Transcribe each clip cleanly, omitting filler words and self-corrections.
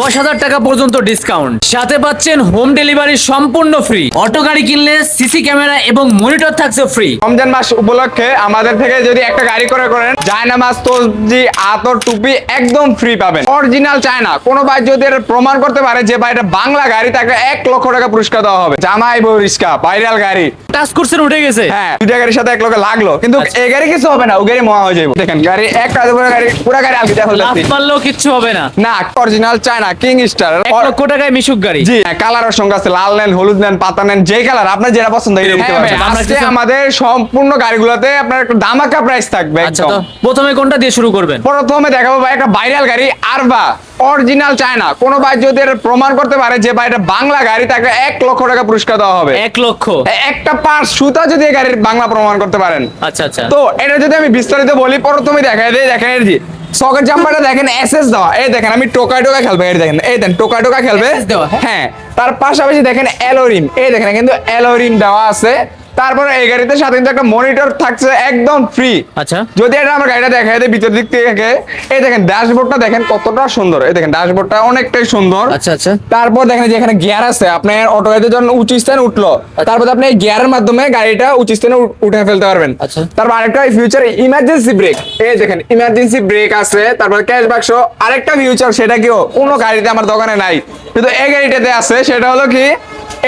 10,000 টাকা পর্যন্ত ডিসকাউন্ট, সাথে পাচ্ছেন হোম ডেলিভারি সম্পূর্ণ ফ্রি। অটো গাড়ি কিনলে সিসি ক্যামেরা এবং মনিটর থাকছে ফ্রি। রমজান মাস উপলক্ষে আমাদের থেকে যদি একটা গাড়ি করে করেন, জায়নামাজ, তসবি, আতর, টুপি একদম ফ্রি পাবেন। Original China. কোনো ভাই যদি এটা প্রমাণ করতে পারে যে ভাই এটা বাংলা গাড়ি, তাকে 1 লক্ষ টাকা পুরস্কার দেওয়া হবে। জামাই বউ রিস্কা ভাইরাল গাড়ি, টাচ করছেন উঠে গেছে। হ্যাঁ, দুইটা গাড়ির সাথে 1 লক্ষ লাগলো, কিন্তু এই গাড়ি কিছু হবে না, ও গাড়ি মহা হয়ে যাবে। দেখেন গাড়ি এক কাজ করে, গাড়ি পুরো গাড়ি আলগি দেখো লাভ পারলেও কিচ্ছু হবে না। না, অরিজিনাল চায়না কিং স্টার 1 লক্ষ টাকায় মিশুক গাড়ি। জি, কালারের সঙ্গে আছে, লাল নেন, হলুদ নেন, পাতা নেন, যে কালার আপনার যেটা পছন্দ হয় নিতে পারবেন। আজকে আমাদের সম্পূর্ণ গাড়িগুলোতে আপনার একটা দামাকা প্রাইস থাকবে। আচ্ছা, একদম তো প্রথমে কোনটা দিয়ে শুরু করবেন? প্রথমে দেখাবো ভাই একটা ভাইরাল গাড়ি, আরবা, অরিজিনাল চায়না। কোন ভাই যদি এটা প্রমাণ করতে পারে যে ভাই এটা বাংলা গাড়ি, তাকে 1 লক্ষ টাকা পুরস্কার দেওয়া হবে। 1 লক্ষ? একটা পাঁচ সুতা যদি এই গাড়ির বাংলা প্রমাণ করতে পারেন। আচ্ছা আচ্ছা। তো এটা যদি আমি বিস্তারিত বলি, প্রথমে দেখাই দিই। দেখেন এই যে সকেট জাম্পারটা দেখেন, এসএস দেওয়া। এই দেখেন আমি টোকাই খেলবে, এই দেখেন, এই দেন টোকাই খেলবে। SS দেওয়া, হ্যাঁ, তার পাশাপাশি দেখেন অ্যালোরিম, এই দেখেন কিন্তু অ্যালোরিম দেওয়া আছে। তারপরে এই গাড়িতে সাথে কিন্তু একটা মনিটর থাকছে একদম ফ্রি। আচ্ছা, যদি এটা আমার গাড়িটা দেখায় দেয় ভিতর দিক থেকে, এই দেখেন ড্যাশবোর্ডটা দেখেন কতটা সুন্দর। এই দেখেন ড্যাশবোর্ডটা অনেকটাই সুন্দর। আচ্ছা আচ্ছা। তারপর দেখেন যে এখানে গিয়ার আছে, আপনার অটো গাড়িতে যখন উঁচু স্থানে উঠলো, তারপর আপনি এই গিয়ারের মাধ্যমে গাড়িটা উঁচু স্থানে উঠে ফেলতে পারবেন। আচ্ছা। তারপর আরেকটা ফিউচার ইমার্জেন্সি ব্রেক, এই দেখেন ইমার্জেন্সি ব্রেক আছে। তারপর ক্যাশ বাক্স, আরেকটা ফিউচার, সেটা কিও কোনো গাড়িতে আমার দোকানে নাই, কিন্তু এই গাড়িটাতে আছে। সেটা হলো কি,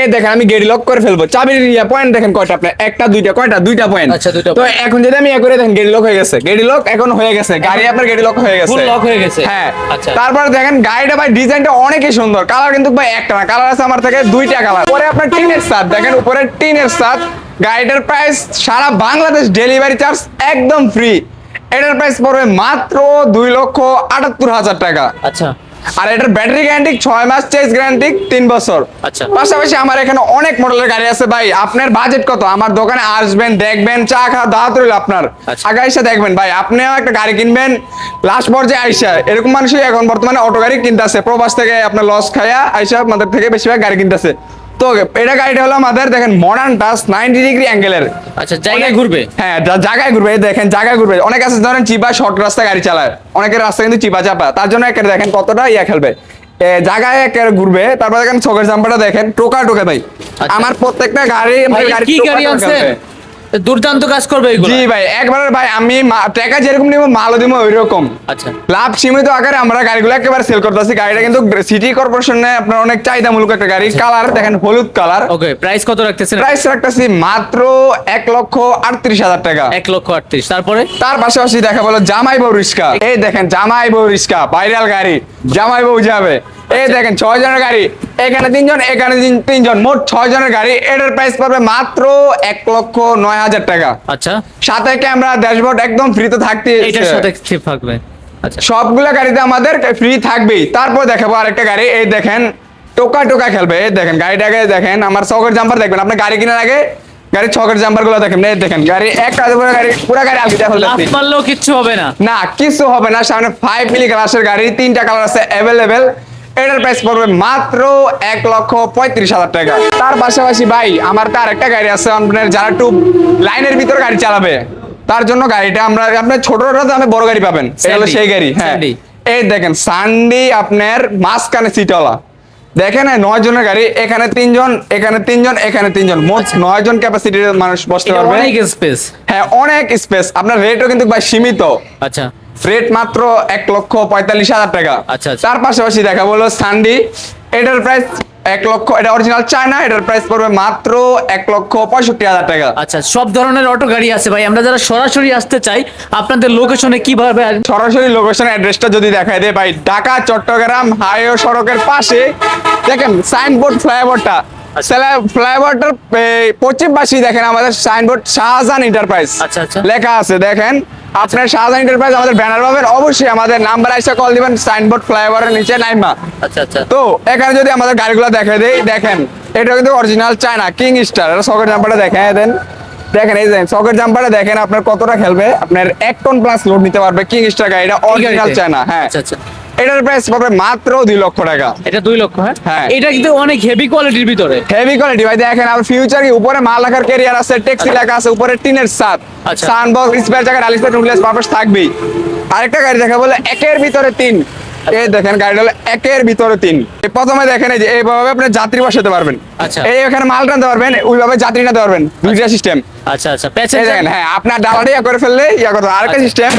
এই দেখেন আমি গেড়ি লক করে ফেলবো। চাবির পয়েন্ট দেখেন কয়টা, আপনার একটা দুইটা, কয়টা, দুইটা পয়েন্ট। আচ্ছা, দুইটা তো এখন যদি আমি করে দেখেন গেড়ি লক হয়ে গেছে, গেড়ি লক এখন হয়ে গেছে, গাড়ি আপনার গেড়ি লক হয়ে গেছে, ফুল লক হয়ে গেছে। হ্যাঁ। আচ্ছা। তারপর দেখেন গাড়িটা ভাই ডিজাইনটা অনেকই সুন্দর, কালার কিন্তু ভাই একটা না, কালার আছে আমার থেকে 2টা কালার। পরে আপনার টিনের ছাদ দেখেন, উপরে টিনের ছাদ। গাড়িটার প্রাইস সারা বাংলাদেশ ডেলিভারি চার্জ একদম ফ্রি। এটার প্রাইস পড়বে মাত্র 2,78,000 টাকা। আচ্ছা আর এটার ব্যাটারি গ্যারান্টি 6 মাস, চেস গ্যারান্টি 3 বছর। আচ্ছা। পাশাপাশি আমার এখানে অনেক মডেলের গাড়ি আছে ভাই। আপনার বাজেট কত? আমার দোকানে আসবেন, দেখবেন, চা খাওয়া দাওয়াত রইল আপনার। আচ্ছা। আগে এসে দেখবেন ভাই, আপনিও একটা গাড়ি কিনবেন, লাস্ট পর্যায়ে আইসা এরকম মানুষই এখন বর্তমানে অটো গাড়ি কিনতেছে, প্রবাস থেকে আপনার লস খায়া আইসা আমাদের থেকে বেশিরভাগ গাড়ি কিনতেছে। তো এটা গাড়িটা হলো আমাদের দেখেন মডার্ন টাচ 90 ডিগ্রি অ্যাঙ্গেলের। আচ্ছা, জায়গায় ঘুরবে? হ্যাঁ, জায়গায় ঘুরবে। এই দেখেন জায়গায় ঘুরবে। অনেক আছে ধরেন চিপা শর্ট রাস্তা গাড়ি চালায়, অনেকের রাস্তা কিন্তু চিপা চাপা, তার জন্য একটা দেখেন কতটা খেলবে, জায়গায় ঘুরবে। তারপর দেখেন চকের জাম্পারটা দেখেন টোকা ভাই। আচ্ছা। আমার প্রত্যেকটা গাড়ি কি গাড়ি আছে? দুর্দান্ত কাজ করবে এগুলো। জি ভাই, একবারে ভাই আমি টাকা যেরকম নিব মালও দিব ওইরকম। আচ্ছা। লাভ সীমিত আকারে আমরা গাড়িগুলো একেবারে সেল করতেছি। গাড়িটা কিন্তু সিটি কর্পোরেশনে আপনার অনেক চাহিদামূলক একটা গাড়ি। কালার দেখেন হলুদ কালার। ওকে, প্রাইস কত রাখতেছেন? প্রাইস রাখতেছি মাত্র 1,38,000 টাকা। 1,38,000। তারপরে তার পাশাপাশি দেখা বলো জামাই বউ রিস্কা। এই দেখেন জামাই বউ রিস্কা, ভাইরাল গাড়ি, জামাই বউ যাবে। এই দেখেন 6 জনের গাড়ি, এখানে 3 জন, এখানে 3 জন, মোট 6 জনের গাড়ি। এটার প্রাইস পড়বে মাত্র 1,09,000 টাকা। আচ্ছা। সাথে ক্যামেরা, ড্যাশবোর্ড একদম ফ্রি তো থাকতেই। এটার সাথে কি থাকবে? আচ্ছা, সবগুলা গাড়িতে আমাদের ফ্রি থাকবেই। তারপর দেখাবো আরেকটা গাড়ি, এই দেখেন টোকা খেলবে। এই দেখেন গাড়িটাকে দেখেন, আমার চকের জাম্পার দেখবেন। আপনি গাড়ি কেনার আগে গাড়ির চকের জাম্পার গুলো দেখেন। এই দেখেন গাড়ি এক কাজ করে, গাড়ি পুরো গাড়ি আলগি দেখো। লাভ পারলেও কিচ্ছু হবে না। না, কিছু হবে না। সামনে 5 মিলি গ্লাসের গাড়ি, 3টা কালার আছে অ্যাভেলেবেল। এটার প্রাইস পড়বে মাত্র 1,35,000 টাকা। তার পাশাপাশি ভাই আমার তো আরেকটা গাড়ি আছে, আপনার যারা একটু লাইনের ভিতর গাড়ি চালাবে তার জন্য গাড়িটা আমরা, আপনার ছোটটা দামে বড় গাড়ি পাবেন। এটা হলো সেই গাড়ি। হ্যাঁ, এই দেখেন সানডি, আপনার মাঝখানে সিটওয়ালা। দেখেন 9 জনের গাড়ি, এখানে 3 জন, এখানে 3 জন, এখানে 3 জন, মোট 9 জন ক্যাপাসিটির মানুষ বসতে পারবে। অনেক স্পেস। হ্যাঁ, অনেক স্পেস। আপনার রেটও কিন্তু ভাই সীমিত। আচ্ছা। রেট মাত্র 1,45,000 টাকা। আচ্ছা। তার পাশাপাশি দেখা বলো সানডি, এটার প্রাইস 1 লক্ষ, এটা অরিজিনাল চায়না। এটার প্রাইস পড়বে মাত্র 1,65,000 টাকা। আচ্ছা, সব ধরনের অটো গাড়ি আছে ভাই। আমরা যারা সরাসরি আসতে চাই, আপনাদের লোকেশনে কিভাবে আসবেন? সরাসরি লোকেশন অ্যাড্রেসটা যদি দেখায় দেয় ভাই, ঢাকা চট্টগ্রাম হাইওয়ে সড়কের পাশে দেখেন সাইনবোর্ড, ফ্লাইওভারটা, ফ্লাইওভারটার পশ্চিম পাশে দেখেন আমাদের সাইনবোর্ড শাহজাহান এন্টারপ্রাইজ। আচ্ছা আচ্ছা। লেখা আছে দেখেন, আপনার শাহজাহান এন্টারপ্রাইজ আমাদের ব্যানার পাবেন। অবশ্যই আমাদের নাম্বার আইসা কল দিবেন, সাইনবোর্ড ফ্লাইওভারের নিচে নাইমা। আচ্ছা আচ্ছা। তো এখানে যদি আমাদের গাড়িগুলো দেখায় দেই, দেখেন এটা কিন্তু অরিজিনাল চায়না কিং স্টার। এটা সকেট জাম্পারটা দেখায় দেন। দেখেন এই যে সকেট জাম্পারটা দেখেন আপনার কতটা খেলবে। আপনার 1 টন প্লাস লোড নিতে পারবে কিং স্টার গাড়িটা, অরিজিনাল চায়না। হ্যাঁ। আচ্ছা আচ্ছা। এটার প্রাইস পাবে মাত্র 2 লক্ষ টাকা। এটা 2 লক্ষ? হ্যাঁ। এটা কিন্তু অনেক হেভি কোয়ালিটির ভিতরে। হেভি কোয়ালিটি ভাই। দেখেন আর ফিউচার কি, উপরে মাল রাখার ক্যারিয়ার আছে, ট্যাক্সি লেখা আছে, উপরে টিনের ছাদ, সানবক্স, স্পেয়ার জায়গা, আলিস্টার টুললেস পারপাস থাকবেই। আরেকটা গাড়ি দেখা বলে 1-এর ভিতরে 3, এই দেখেন গাড়িটা হলো একের ভিতরে তিন। প্রথমে দেখেন এই যে এইভাবে আপনি যাত্রী বসাতে পারবেন, আচ্ছা। এই এখানে মাল টানতে পারবেন, ওইভাবে যাত্রী নিতে পারবেন, দুইটা সিস্টেম। আচ্ছা আচ্ছা, এই প্যাসেঞ্জার দেখেন, হ্যাঁ আপনার ডালাটা ইয়া করে ফেললে ইয়া করতে হবে। আরেকটা সিস্টেম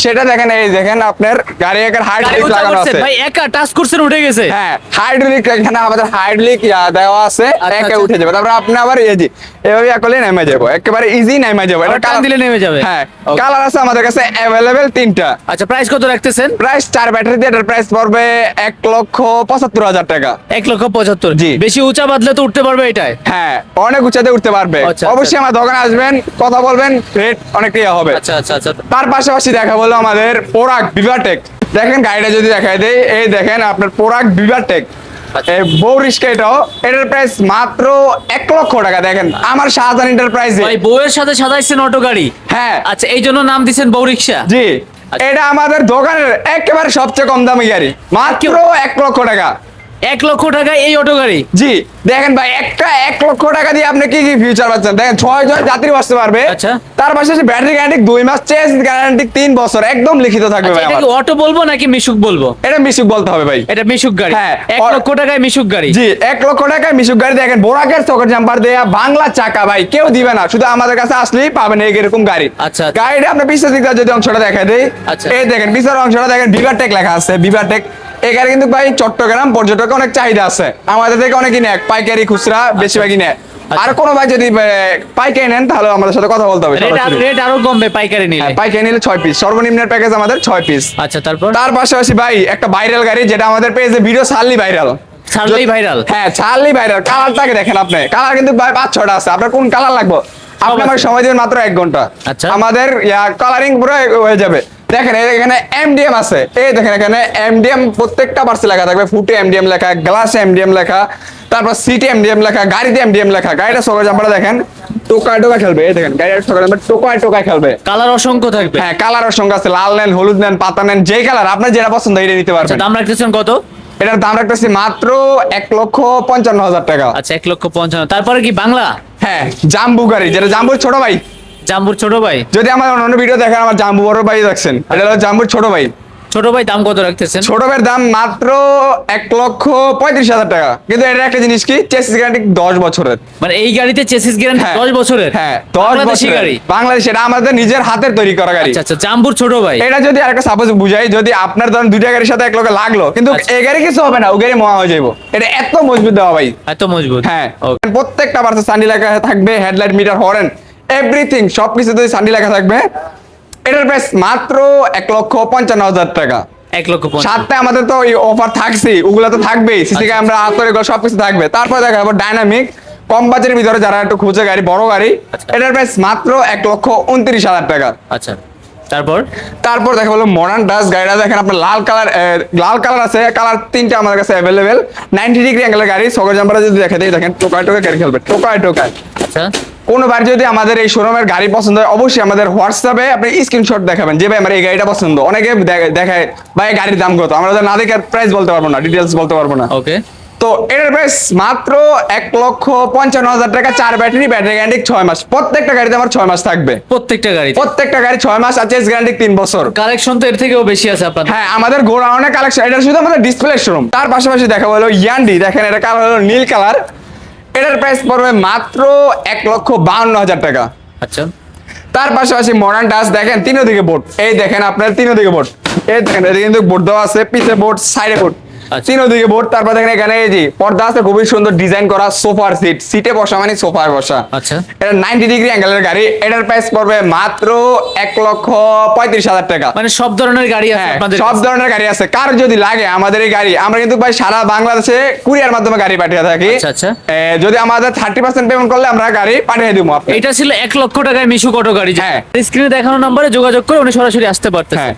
সেটা দেখেন, এই দেখেন আপনার গাড়ি একের হাইড্রোলিক লাগানো আছে। ভাই একা টাচ করছেন উঠে গেছে। হ্যাঁ হাইড্রোলিক, এখানে আমাদের হাইড্রোলিক দেওয়া আছে, আচ্ছা, একে আচ্ছা। উঠে যাবে। তারপর আপনি আবার এই যে এভাবে ইয়া করলে নেমে যাবো, একেবারে ইজি নেমে যাবো। আবার টান দিলে নেমে যাবে। হ্যাঁ, Okay. কালার আছে আমাদের কাছে অ্যাভেলেবেল তিনটা। আচ্ছা, প্রাইস কত রাখতেছেন? প্রাইস 4 ব্যাটারি দিয়ে এটার প্রাইস পড়বে 1,75,000 টাকা। 1,75,000। জি। বেশি উঁচা বাদলে তো উঠতে পারবে এটাই। হ্যাঁ অনেক উঁচাতে উঠতে পারবে। আচ্ছা, অবশ্যই আমার দোকানে আসবেন, কথা বলবেন, রেট অনেক ইয়া হবে। আচ্ছা আচ্ছা আচ্ছা। তার পাশাপাশি দেখা বলো আমাদের পোরাক বিভাটেক। দেখেন গাড়িটা যদি দেখাই দেই, এই দেখেন আপনার পোরাক বিভাটেক আচ্ছা। বউ রিস্কা, এটার প্রাইস মাত্র 1,00,000 টাকা। দেখেন আমার শাহজাহান এন্টারপ্রাইজে। ভাই বউয়ের সাথে সাজাইছেন অটো গাড়ি। হ্যাঁ আচ্ছা, এই জন্য নাম দিছেন বউ রিক্সা। জি, আচ্ছা। এটা আমাদের দোকানের একেবারে সবচেয়ে কম দামি গাড়ি, মাত্র 1,00,000 টাকা। 1,00,000 টাকায় এই অটো গাড়ি। জি দেখেন ভাই, একটা 1,00,000 টাকা দিয়ে আপনি কি কি ফিউচার পাচ্ছেন। দেখেন 6 জন যাত্রী বসতে পারবে। আচ্ছা। তার পাশাপাশি ব্যাটারি গ্যারান্টি 2 মাস, চেস গ্যারান্টি 3 বছর, একদম লিখিত থাকবে আচ্ছা, ভাই এটা আমার। কি অটো বলবো নাকি মিশুক বলবো? এটা মিশুক বলতে হবে ভাই। এটা মিশুক গাড়ি। হ্যাঁ। 1,00,000 টাকায় মিশুক গাড়ি। জি 1,00,000 টাকায় মিশুক গাড়ি। দেখেন বোরাকের চকের জাম্পার দেয়া, বাংলা চাকা ভাই, কেউ দিবে না, শুধু আমাদের কাছে আসলেই পাবেন এরকম গাড়ি। আচ্ছা, আচ্ছা। গাড়িটা আপনার পিছের দিকটা যদি অংশটা দেখা দেই, আচ্ছা। এই দেখেন পিছের অংশটা দেখেন, বিভাটেক লেখা আছে, বিভাটেক। এখানে কিন্তু ভাই চট্টগ্রাম পর্যটক অনেক চাহিদা আছে, আমাদের থেকে অনেকেই নেয়, পাইকারি খুচরা বেশিরভাগই নেয়। আর কোনো ভাই যদি পাইকারি নেন তাহলে আমাদের সাথে কথা বলতে হবে সরাসরি। রেট আরো কমবে পাইকারি নিলে। হ্যাঁ, পাইকারি নিলে 6 পিস, সর্বনিম্নের প্যাকেজ আমাদের 6 পিস। আচ্ছা, তারপর তার পাশাপাশি ভাই একটা ভাইরাল গাড়ি, যেটা আমাদের পেজে ভিডিও ছাড়লি ভাইরাল। ছাড়লেই ভাইরাল। হ্যাঁ ছাড়লি ভাইরাল। কালারটাকে দেখেন আপনি, কালার কিন্তু ভাই 5-6টা আছে, আপনার কোন কালার লাগবে? আপনি আমার আছে। সময় দিবেন মাত্র 1 ঘন্টা। আচ্ছা। আমাদের কালারিং পুরো হয়ে যাবে। দেখেন এখানে এমডিএম আছে, এই দেখেন এখানে এমডিএম প্রত্যেকটা পার্সে লেখা থাকবে, ফুটে এমডিএম লেখা, গ্লাসে এমডিএম লেখা, তারপর সিটে এমডিএম লেখা, গাড়িতে এমডিএম লেখা। গাড়িটা সকাল জাম্পারটা দেখেন টোকায় টোকা খেলবে, এই দেখেন গাড়িটা সকাল জাম্পার টোকায় টোকায় খেলবে। কালার অসংখ্য থাকবে। হ্যাঁ কালারের সঙ্গে আছে, লাল নেন, হলুদ নেন, পাতা নেন, যে কালার আপনার যেটা পছন্দ এটা নিতে আচ্ছা, পারবেন। দাম রাখতেছেন কত? এটার দাম রাখতেছি মাত্র 1,55,000 টাকা। আচ্ছা, 1,55,000। তারপরে কি বাংলা? হ্যাঁ জাম্বু গাড়ি, যেটা জাম্বুর ছোট ভাই। জাম্বুর ছোট ভাই। যদি আমার অন্য ভিডিও দেখেন, আমার জাম্বু বড় ভাই দেখছেন, এটা হলো জাম্বুর ছোট ভাই। ছোট ভাই দাম কত রাখতেছেন? ছোট ভাইয়ের দাম মাত্র 1,35,000 টাকা। কিন্তু এটা একটা জিনিস কি, চেসিস গ্যারান্টি 10 বছরের। মানে এই গাড়িতে চেসিস গ্যারান্টি হ্যাঁ। 10 বছরের? হ্যাঁ 10 বাংলাদেশি বছরের গাড়ি। বাংলাদেশ, এটা আমাদের নিজের হাতের তৈরি করা গাড়ি। আচ্ছা আচ্ছা, জাম্বুর ছোট ভাই। এটা যদি আরেকটা সাপোজ বুঝাই, যদি আপনার ধরেন দুইটা গাড়ির সাথে এক লোকে লাগলো, কিন্তু আচ্ছা। এই গাড়ি কিছু হবে না, ও গাড়ি মহা হয়ে যাবো। এটা এত মজবুত দেওয়া ভাই। এত মজবুত। হ্যাঁ Okay. প্রত্যেকটা পার্সে সান্ডি লেখা থাকবে, হেডলাইট, মিটার, হর্ন, এভরিথিং সবকিছুতে সান্ডি লেখা থাকবে। এটার প্রাইস মাত্র 1,55,000 টাকা। 1,55,000। সাথে আমাদের তো এই অফার থাকছে, ওগুলো তো থাকবেই, সিসি ক্যামেরা, আতর, এগুলো সবকিছু থাকবে। তারপর দেখা যাবে ডাইনামিক, কম বাজেটের ভিতরে যারা একটু খুঁজে গাড়ি, বড় গাড়ি, আচ্ছা। এটার প্রাইস মাত্র 1,29,000 টাকা। আচ্ছা, তারপর তারপর দেখা হলো মডার্ন ডাস গাড়িটা দেখেন আপনার লাল কালার আছে, কালার 3টা আমাদের কাছে অ্যাভেলেবেল। 90 ডিগ্রি অ্যাঙ্গেলের গাড়ি, সকাল জাম্পারে যদি দেখা দেয়, দেখেন টোকায় টোকায় গাড়ি খেলবে, টোকায় টোকায়। আচ্ছা, কোনোবার যদি আমাদের এই শোরুমের গাড়ি পছন্দ হয়, অবশ্যই আমাদের হোয়াটসঅ্যাপে আপনি স্ক্রিনশট দেখাবেন যে ভাই আমার এই গাড়িটা পছন্দ। অনেকে দেখায় ভাই গাড়ির দাম কত, আমরা না দেখে প্রাইস বলতে পারবো না, ডিটেলস বলতে পারবো না। ওকে। তো এটার প্রাইস মাত্র 1,55,000 টাকা। 4 ব্যাটারি, ব্যাটারি গ্যারান্টি 6 মাস। প্রত্যেকটা গাড়িতে আমার 6 মাস থাকবে, প্রত্যেকটা গাড়ি। প্রত্যেকটা গাড়ি 6 মাস, আর চেস গ্যারান্টি 3 বছর। কালেকশন তো এর থেকেও বেশি আছে আপনাদের। হ্যাঁ আমাদের গোডাউনে কালেকশন, এটা শুধু আমাদের ডিসপ্লে শোরুম। তার পাশাপাশি দেখা হলো ইয়ান্ডি, দেখেন এটা কালার হলো নীল কালার। এটার প্রাইস পড়বে মাত্র 1,52,000 টাকা। আচ্ছা, তার পাশাপাশি মডার্ন ডাস দেখেন, তিনো দিকে বোর্ড, এই দেখেন আপনার তিনো দিকে বোর্ড, এই দেখেন এদিকে কিন্তু বোর্ড দেওয়া আছে, পিছে বোর্ড, সাইডে বোর্ড, আচ্ছা। তিনো দিকে বোর্ড। তারপর দেখেন এখানে এই যে পর্দা আছে, খুবই সুন্দর ডিজাইন করা, সোফার সিট, সিটে বসা মানে সোফায় বসা। আচ্ছা। এটা 90 ডিগ্রি অ্যাঙ্গেলের গাড়ি। এটার প্রাইস পড়বে মাত্র 1,35,000 টাকা। মানে সব ধরনের গাড়ি আছে হ্যাঁ, আপনাদের সব কাছে? ধরনের গাড়ি আছে। কার যদি লাগে আমাদের এই গাড়ি, আমরা কিন্তু ভাই সারা বাংলাদেশে কুরিয়ার মাধ্যমে গাড়ি পাঠিয়ে থাকি। আচ্ছা, আচ্ছা। যদি আমাদের 30% পেমেন্ট করলে আমরা গাড়ি পাঠিয়ে দিব আপনাকে। এটা ছিল 1,00,000 টাকায় মিশুক অটো গাড়ি। হ্যাঁ। স্ক্রিনে দেখানো নম্বরে যোগাযোগ করে উনি সরাসরি আসতে পারতেন। হ্যাঁ।